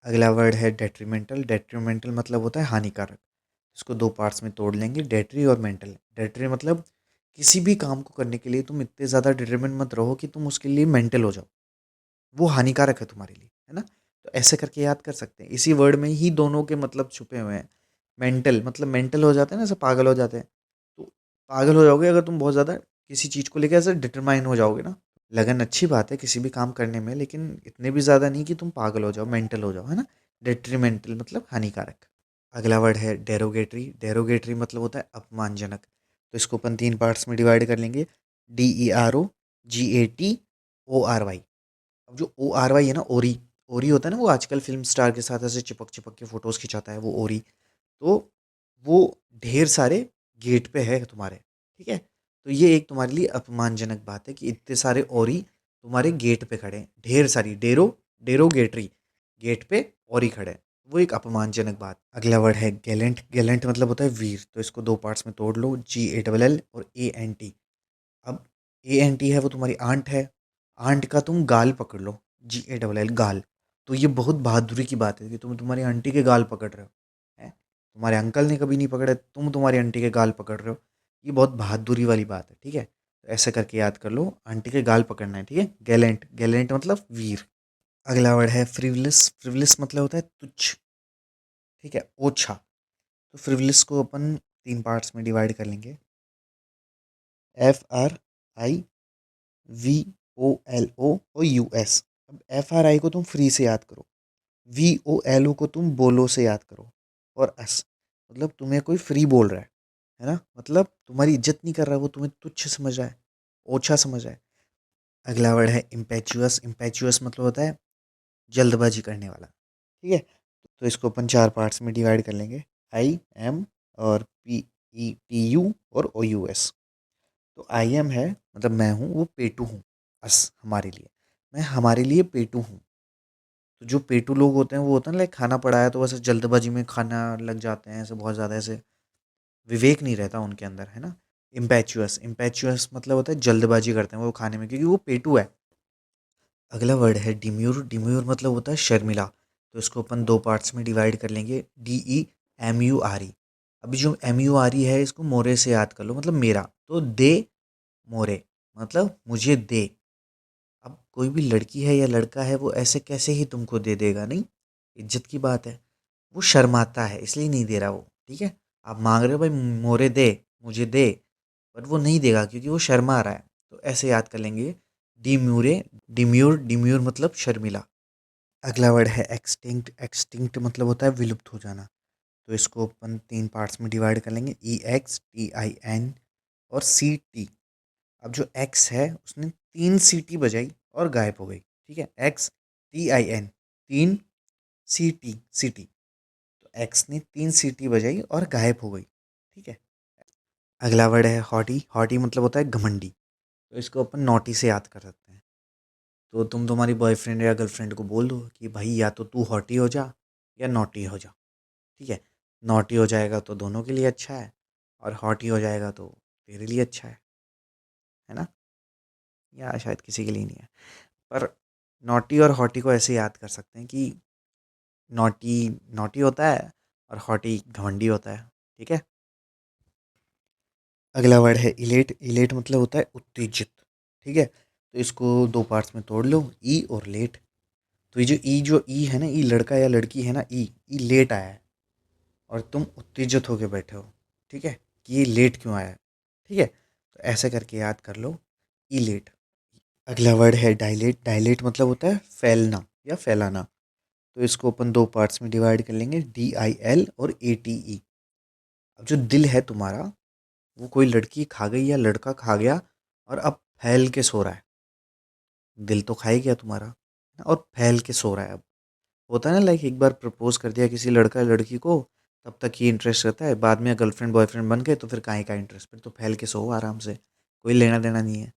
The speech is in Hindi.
अगला वर्ड है डेट्रीमेंटल। डेट्रीमेंटल मतलब होता है हानिकारक। इसको दो पार्ट्स में तोड़ लेंगे, डेट्री और मेंटल। डेट्री मतलब किसी भी काम को करने के लिए तुम इतने ज़्यादा डिटरमिन मत रहो कि तुम उसके लिए मेंटल हो जाओ, वो हानिकारक है तुम्हारे लिए, है ना। तो ऐसे करके याद कर सकते हैं, इसी वर्ड में ही दोनों के मतलब छुपे हुए हैं। मेंटल मतलब मेंटल हो जाते हैं ना, ऐसे पागल हो जाते हैं। तो पागल हो जाओगे अगर तुम बहुत ज़्यादा किसी चीज़ को लेकर ऐसे डिटरमाइन हो जाओगे ना। लगन अच्छी बात है किसी भी काम करने में, लेकिन इतने भी ज़्यादा नहीं कि तुम पागल हो जाओ, मेंटल हो जाओ, है ना। डेट्रीमेंटल मतलब हानिकारक। अगला वर्ड है डेरोगेटरी। डेरोगेटरी मतलब होता है अपमानजनक। तो इसको अपन तीन पार्ट्स में डिवाइड कर लेंगे, DEROGATORY। अब जो ORY है ना, ओरी, ओरी होता है ना, वो आजकल फिल्म स्टार के साथ ऐसे चिपक चिपक के फोटोज खिंचाता है, वो ओरी। तो वो ढेर सारे गेट पे है तुम्हारे, ठीक है। तो ये एक तुम्हारे लिए अपमानजनक बात है कि इतने सारे ओरी तुम्हारे गेट पे खड़े हैं, ढेर सारी डेरोगेटरी, गेट पे ओरी खड़े हैं, वो एक अपमानजनक बात। अगला वर्ड है गैलेंट। गैलेंट मतलब होता है वीर। तो इसको दो पार्ट्स में तोड़ लो, GALL और ANT। अब ANT है वो तुम्हारी आंट है, आंट का तुम गाल पकड़ लो, GALL गाल। तो ये बहुत बहादुरी की बात है कि तुम तुम्हारी आंटी के गाल पकड़ रहे हो, हैं। तुम्हारे अंकल ने कभी नहीं पकड़े, तुम तुम्हारी आंटी के गाल पकड़ रहे हो, ये बहुत बहादुरी वाली बात है, ठीक है। तो ऐसे करके याद कर लो, आंटी के गाल पकड़ना है, ठीक है। गैलेंट, गैलेंट मतलब वीर। अगला वर्ड है फ्रिवलिस। फ्रिवलिस मतलब होता है तुच्छ, ठीक है, ओछा। तो फ्रिवलिस को अपन तीन पार्ट्स में डिवाइड कर लेंगे, FRIVOLOUS। अब FRI को तुम फ्री से याद करो, VOLO को तुम बोलो से याद करो, और अस मतलब तुम्हें कोई फ्री बोल रहा है ना, मतलब तुम्हारी इज्जत नहीं कर रहा, वो तुम्हें तुच्छ समझ रहा है, ओछा समझ रहा है। अगला वर्ड है इम्पेचुअस। इम्पेचुअस मतलब होता है जल्दबाजी करने वाला, ठीक है। तो इसको अपन चार पार्ट्स में डिवाइड कर लेंगे, IM और PETU और OUS। तो IM है मतलब मैं हूँ, वो पेटू हूँ, अस हमारे लिए, मैं हमारे लिए पेटू हूँ। तो जो पेटू लोग होते हैं वो होता है ना, लाइक खाना पड़ा है तो बस जल्दबाजी में खाना लग जाते हैं, ऐसे बहुत ज़्यादा ऐसे विवेक नहीं रहता उनके अंदर, है ना। इम्पेचुअस, इम्पेचुअस मतलब होता है जल्दबाजी करते हैं वो खाने में, क्योंकि वो पेटू है। अगला वर्ड है डिम्यूर। डिम्यूर मतलब होता है शर्मिला। तो इसको अपन दो पार्ट्स में डिवाइड कर लेंगे, DEMURE। अभी जो MURE है इसको मोरे से याद कर लो, मतलब मेरा। तो दे मोरे मतलब मुझे दे। अब कोई भी लड़की है या लड़का है, वो ऐसे कैसे ही तुमको दे देगा, नहीं, इज्जत की बात है। वो शर्माता है इसलिए नहीं दे रहा वो, ठीक है। आप मांग रहे हो भाई मोरे दे, मुझे दे, बट वो नहीं देगा क्योंकि वो शर्मा रहा है। तो ऐसे याद कर लेंगे, डिम्यूरे, डिम्यूर। डिम्यूर मतलब शर्मिला। अगला वर्ड है एक्सटिंक्ट। एक्सटिंक्ट मतलब होता है विलुप्त हो जाना। तो इसको अपन तीन पार्ट्स में डिवाइड कर लेंगे, EXTIN और CT। अब जो एक्स है उसने तीन सीटी बजाई और गायब हो गई, ठीक है। XTIN, तीन, सीटी। तो एक्स ने तीन सीटी बजाई और गायब हो गई, ठीक है। अगला वर्ड है हॉटी। हॉटी मतलब होता है घमंडी। तो इसको अपन नॉटी से याद कर सकते हैं। तो तुम तुम्हारी बॉयफ्रेंड या गर्लफ्रेंड को बोल दो कि भाई या तो तू हॉटी हो जा या नॉटी हो जा, ठीक है। नॉटी हो जाएगा तो दोनों के लिए अच्छा है, और हॉटी हो जाएगा तो तेरे लिए अच्छा है ना, या शायद किसी के लिए नहीं है। पर नॉटी और हॉटी को ऐसे याद कर सकते हैं कि नॉटी नॉटी होता है और हॉटी घमंडी होता है, ठीक है। अगला वर्ड है इलेट। इलेट मतलब होता है उत्तेजित, ठीक है। तो इसको दो पार्ट्स में तोड़ लो, ई और लेट। तो ये जो ई है ना, ई लड़का या लड़की है ना, ई लेट आया है और तुम उत्तेजित होके बैठे हो, ठीक है, कि ये लेट क्यों आया है, ठीक है। तो ऐसे करके याद कर लो, ई लेट। अगला वर्ड है डायलेट। डायलेट मतलब होता है फैलना या फैलाना। तो इसको अपन दो पार्ट्स में डिवाइड कर लेंगे, DIL और ATE। अब जो दिल है तुम्हारा, वो कोई लड़की खा गई या लड़का खा गया और अब फैल के सो रहा है। दिल तो खा ही गया तुम्हारा और फैल के सो रहा है अब। होता है ना, लाइक एक बार प्रपोज कर दिया किसी लड़का या लड़की को, तब तक ही इंटरेस्ट रहता है, बाद में गर्लफ्रेंड बॉयफ्रेंड बन गए तो फिर काहे का इंटरेस्ट, फिर तो फैल के सो आराम से, कोई लेना देना नहीं है।